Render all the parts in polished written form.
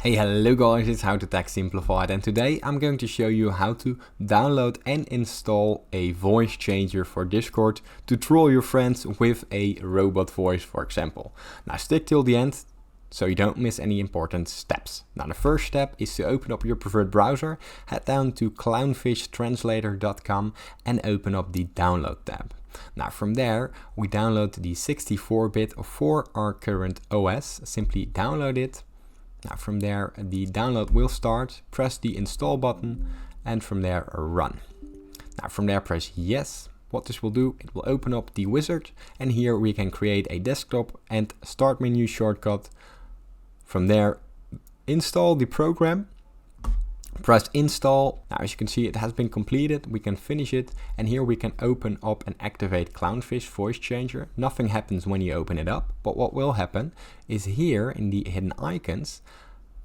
Hey, hello guys, it's How to Tech Simplified, and today I'm going to show you how to download and install a voice changer for Discord to troll your friends with a robot voice, for example. Now stick till the end so you don't miss any important steps. Now the first step is to open up your preferred browser, head down to clownfishtranslator.com and open up the download tab. Now from there we download the 64-bit for our current OS, simply download it. Now from there the download will start, press the install button and from there run. Now from there press yes. What this will do, it will open up the wizard and here we can create a desktop and start menu shortcut. From there install the program, press install. Now as you can see it has been completed, we can finish it and here we can open up and activate Clownfish voice changer. Nothing happens when you open it up, but what will happen is here in the hidden icons,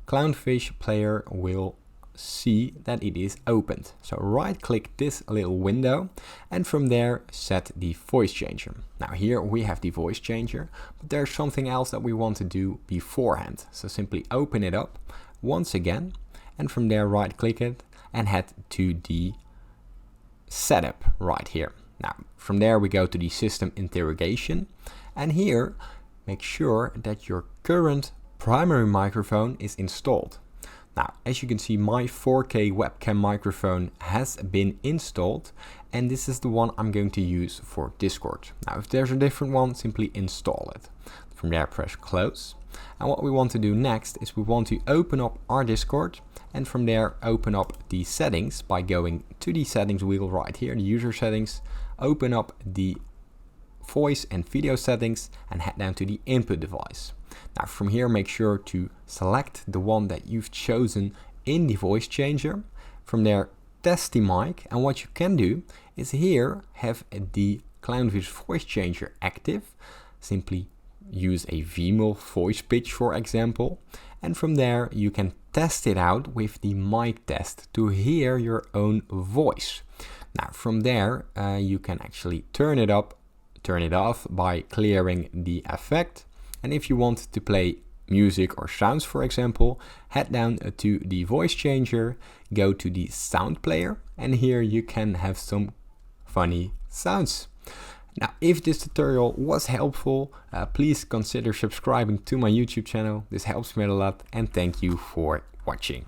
Clownfish player will see that it is opened. So right click this little window and from there set the voice changer. Now here we have the voice changer, but there's something else that we want to do beforehand. So simply open it up once again and from there right click it and head to the setup right here. Now from there we go to the system interrogation and here make sure that your current primary microphone is installed. Now as you can see my 4K webcam microphone has been installed and this is the one I'm going to use for Discord. Now if there's a different one, simply install it. From there press close. And what we want to do next is we want to open up our Discord and from there open up the settings by going to the settings wheel right here, the user settings, open up the voice and video settings and head down to the input device. Now from here make sure to select the one that you've chosen in the voice changer. From there test the mic and what you can do is here have the Clownfish voice changer active. Simply use a Vimeo voice pitch for example and from there you can test it out with the mic test to hear your own voice. Now from there you can actually turn it up, turn it off by clearing the effect, and if you want to play music or sounds for example, head down to the voice changer, go to the sound player and here you can have some funny sounds. Now, if this tutorial was helpful, please consider subscribing to my YouTube channel. This helps me a lot and thank you for watching.